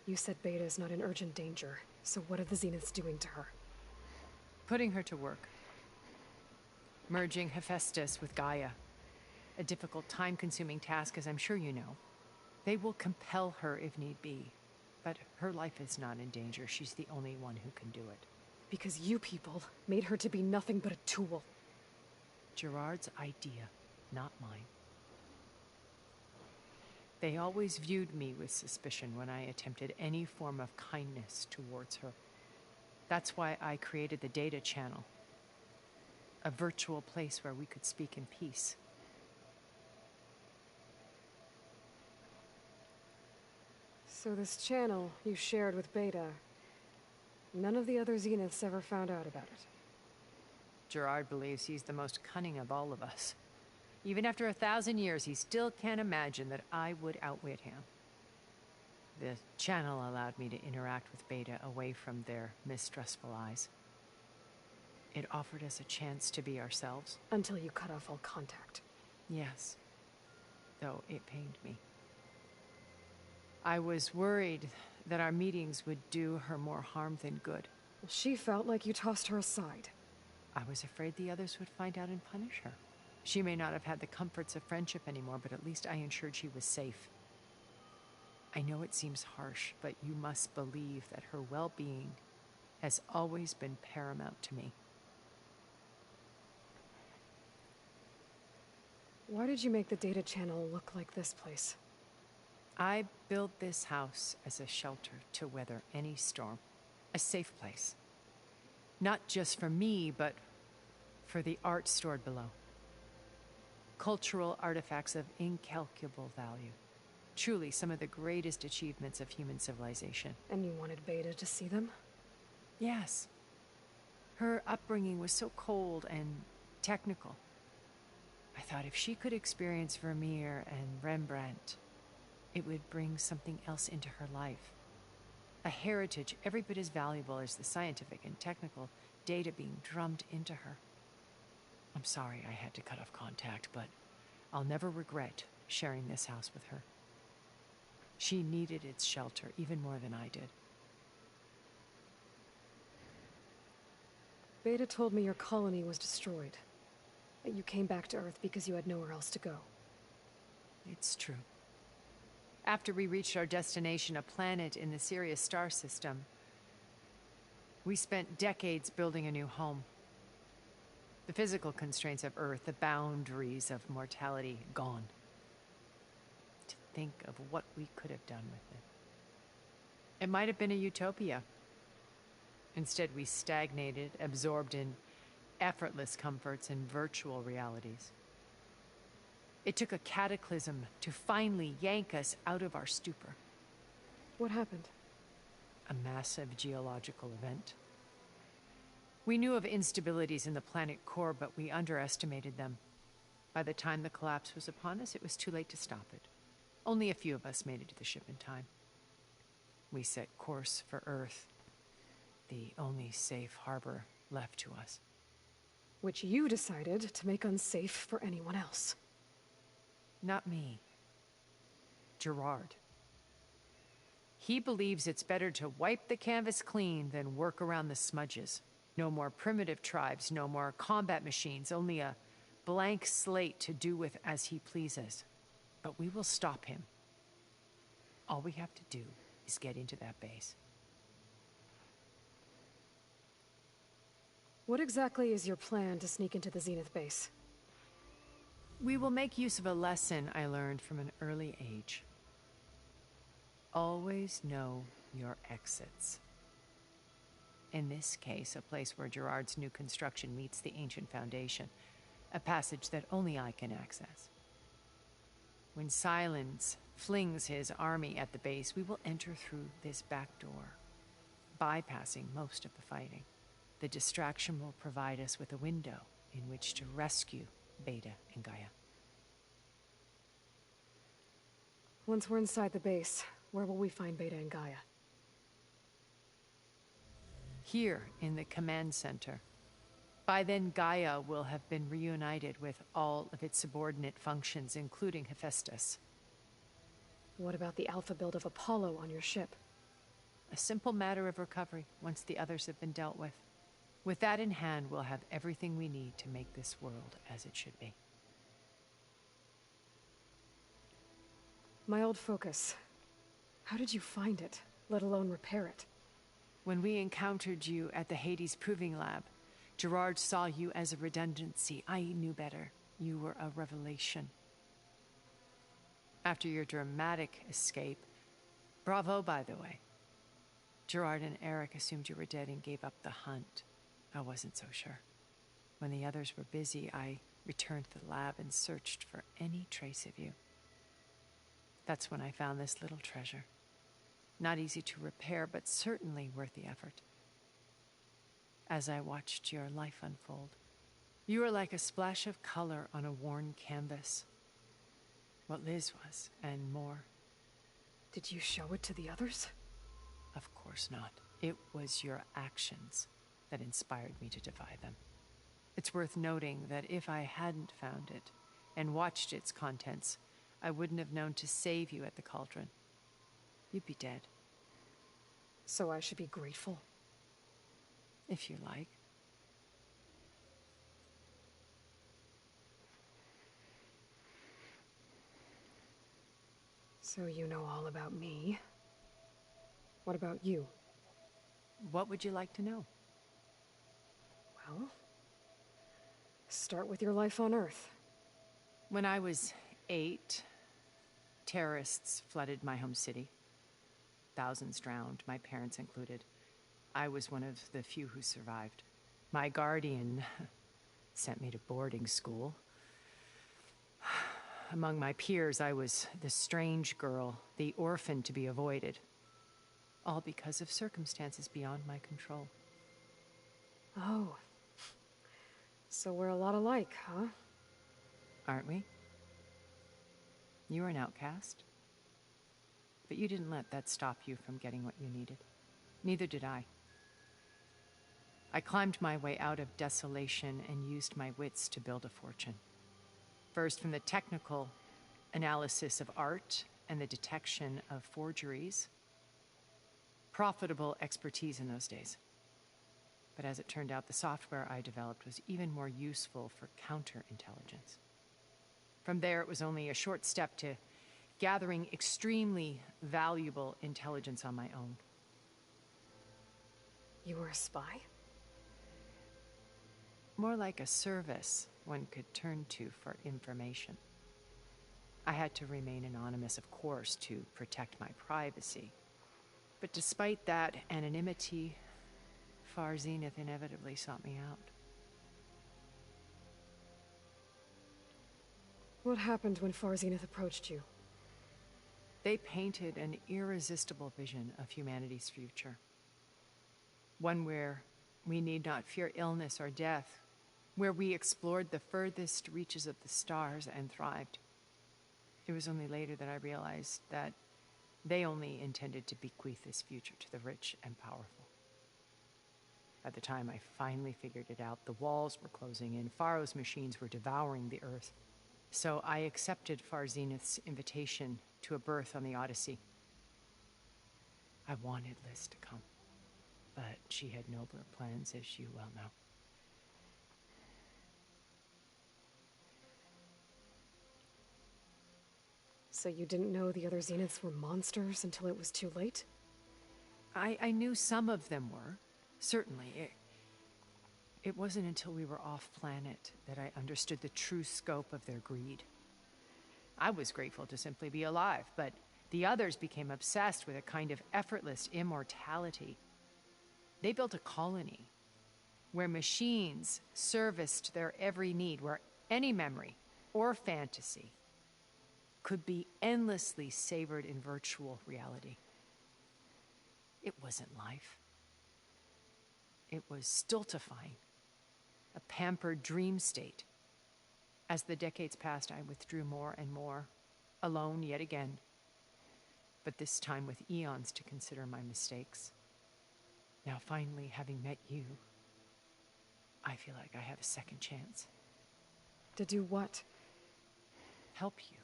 You said Beta is not in urgent danger, so what are the Zeniths doing to her? Putting her to work. Merging Hephaestus with Gaia. A difficult, time-consuming task, as I'm sure you know. They will compel her if need be. But her life is not in danger. She's the only one who can do it. Because you people made her to be nothing but a tool. Gerard's idea, not mine. They always viewed me with suspicion when I attempted any form of kindness towards her. That's why I created the Data Channel. A virtual place where we could speak in peace. So this channel you shared with Beta, none of the other Zeniths ever found out about it? Gerard believes he's the most cunning of all of us. Even after 1,000 years, he still can't imagine that I would outwit him. The channel allowed me to interact with Beta away from their mistrustful eyes. It offered us a chance to be ourselves. Until you cut off all contact. Yes. Though it pained me. I was worried that our meetings would do her more harm than good. She felt like you tossed her aside. I was afraid the others would find out and punish her. She may not have had the comforts of friendship anymore, but at least I ensured she was safe. I know it seems harsh, but you must believe that her well-being has always been paramount to me. Why did you make the Data Channel look like this place? I built this house as a shelter to weather any storm. A safe place. Not just for me, but for the art stored below. Cultural artifacts of incalculable value. Truly some of the greatest achievements of human civilization. And you wanted Beta to see them? Yes. Her upbringing was so cold and technical. I thought if she could experience Vermeer and Rembrandt, it would bring something else into her life. A heritage every bit as valuable as the scientific and technical data being drummed into her. I'm sorry I had to cut off contact, but I'll never regret sharing this house with her. She needed its shelter even more than I did. Beta told me your colony was destroyed. That you came back to Earth because you had nowhere else to go. It's true. After we reached our destination, a planet in the Sirius star system, we spent decades building a new home. The physical constraints of Earth, the boundaries of mortality, gone. To think of what we could have done with it. It might have been a utopia. Instead, we stagnated, absorbed in effortless comforts and virtual realities. It took a cataclysm to finally yank us out of our stupor. What happened? A massive geological event. We knew of instabilities in the planet core, but we underestimated them. By the time the collapse was upon us, it was too late to stop it. Only a few of us made it to the ship in time. We set course for Earth, the only safe harbor left to us. Which you decided to make unsafe for anyone else. Not me. Gerard. He believes it's better to wipe the canvas clean than work around the smudges. No more primitive tribes, no more combat machines, only a blank slate to do with as he pleases. But we will stop him. All we have to do is get into that base. What exactly is your plan to sneak into the Zenith base? We will make use of a lesson I learned from an early age. Always know your exits. In this case, a place where Gerard's new construction meets the ancient foundation, a passage that only I can access. When Silence flings his army at the base, we will enter through this back door, bypassing most of the fighting. The distraction will provide us with a window in which to rescue Beta and Gaia. Once we're inside the base, where will we find Beta and Gaia? Here in the command center. By then, Gaia will have been reunited with all of its subordinate functions, including Hephaestus. What about the alpha build of Apollo on your ship? A simple matter of recovery once the others have been dealt with. With that in hand, we'll have everything we need to make this world as it should be. My old focus. How did you find it, let alone repair it? When we encountered you at the Hades Proving Lab, Gerard saw you as a redundancy. I knew better. You were a revelation. After your dramatic escape, bravo, by the way. Gerard and Eric assumed you were dead and gave up the hunt. I wasn't so sure. When the others were busy, I returned to the lab and searched for any trace of you. That's when I found this little treasure. Not easy to repair, but certainly worth the effort. As I watched your life unfold, you were like a splash of color on a worn canvas. What Liz was, and more. Did you show it to the others? Of course not. It was your actions that inspired me to defy them. It's worth noting that if I hadn't found it and watched its contents, I wouldn't have known to save you at the cauldron. You'd be dead. So I should be grateful? If you like. So you know all about me. What about you? What would you like to know? Well, start with your life on Earth. When I was 8, terrorists flooded my home city. Thousands drowned, my parents included. I was one of the few who survived. My guardian sent me to boarding school. Among my peers, I was the strange girl, the orphan to be avoided. All because of circumstances beyond my control. Oh. So we're a lot alike, huh? Aren't we? You were an outcast. But you didn't let that stop you from getting what you needed. Neither did I. I climbed my way out of desolation and used my wits to build a fortune. First, from the technical analysis of art and the detection of forgeries. Profitable expertise in those days. But as it turned out, the software I developed was even more useful for counterintelligence. From there, it was only a short step to gathering extremely valuable intelligence on my own. You were a spy? More like a service one could turn to for information. I had to remain anonymous, of course, to protect my privacy. But despite that anonymity, Far Zenith inevitably sought me out. What happened when Far Zenith approached you? They painted an irresistible vision of humanity's future. One where we need not fear illness or death, where we explored the furthest reaches of the stars and thrived. It was only later that I realized that they only intended to bequeath this future to the rich and powerful. By the time I finally figured it out, the walls were closing in, Pharaoh's machines were devouring the earth. So I accepted Far Zenith's invitation to a berth on the Odyssey. I wanted Liz to come, but she had nobler plans, as you well know. So you didn't know the other Zeniths were monsters until it was too late? I knew some of them were, certainly. It wasn't until we were off-planet that I understood the true scope of their greed. I was grateful to simply be alive, but the others became obsessed with a kind of effortless immortality. They built a colony where machines serviced their every need, where any memory or fantasy could be endlessly savored in virtual reality. It wasn't life. It was stultifying, a pampered dream state. As the decades passed, I withdrew more and more, alone yet again, but this time with eons to consider my mistakes. Now finally, having met you, I feel like I have a second chance. To do what? Help you,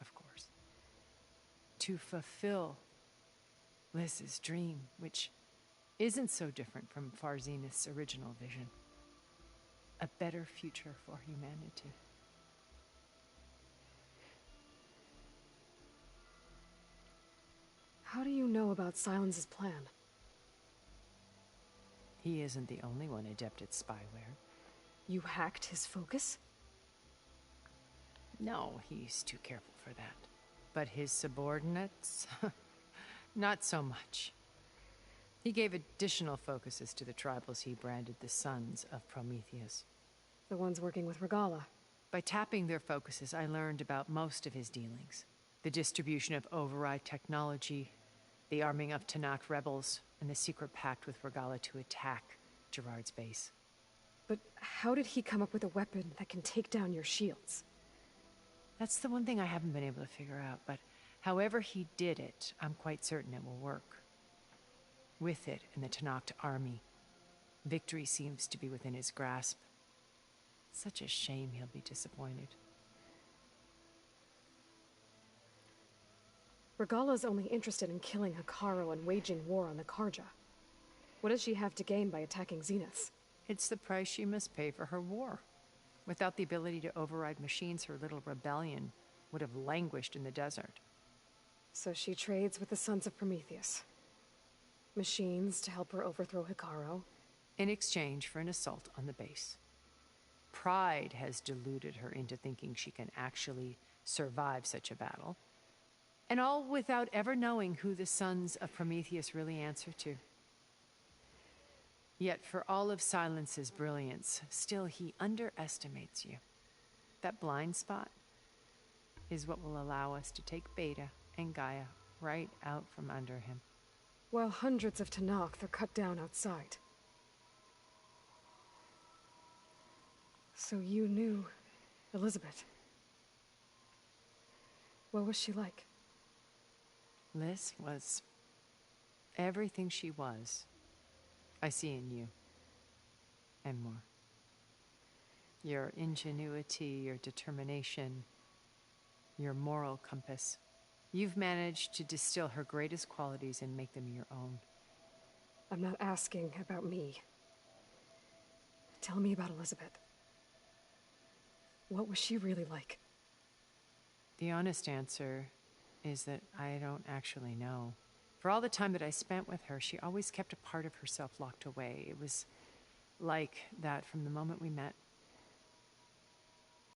of course. To fulfill Liz's dream, which isn't so different from Far Zenith's original vision. A better future for humanity. How do you know about Silence's plan? He isn't the only one adept at spyware. You hacked his focus? No, he's too careful for that. But his subordinates? Not so much. He gave additional focuses to the tribals he branded the Sons of Prometheus. The ones working with Regala. By tapping their focuses, I learned about most of his dealings. The distribution of override technology, the arming of Tanakh rebels, and the secret pact with Regala to attack Gerard's base. But how did he come up with a weapon that can take down your shields? That's the one thing I haven't been able to figure out, but however he did it, I'm quite certain it will work. With it and the Tanakh army, victory seems to be within his grasp. Such a shame he'll be disappointed. Regala's only interested in killing Hekarro and waging war on the Karja. What does she have to gain by attacking Zeniths? It's the price she must pay for her war. Without the ability to override machines, her little rebellion would have languished in the desert. So she trades with the Sons of Prometheus. Machines to help her overthrow Hekarro. In exchange for an assault on the base. Pride has deluded her into thinking she can actually survive such a battle. And all without ever knowing who the Sons of Prometheus really answer to. Yet for all of Silence's brilliance, still he underestimates you. That blind spot is what will allow us to take Beta and Gaia right out from under him. While hundreds of Tanakh are cut down outside. So you knew Elizabeth. What was she like? Liz was everything she was. I see in you. And more. Your ingenuity, your determination, your moral compass. You've managed to distill her greatest qualities and make them your own. I'm not asking about me. Tell me about Elizabeth. What was she really like? The honest answer is that I don't actually know. For all the time that I spent with her, she always kept a part of herself locked away. It was like that from the moment we met.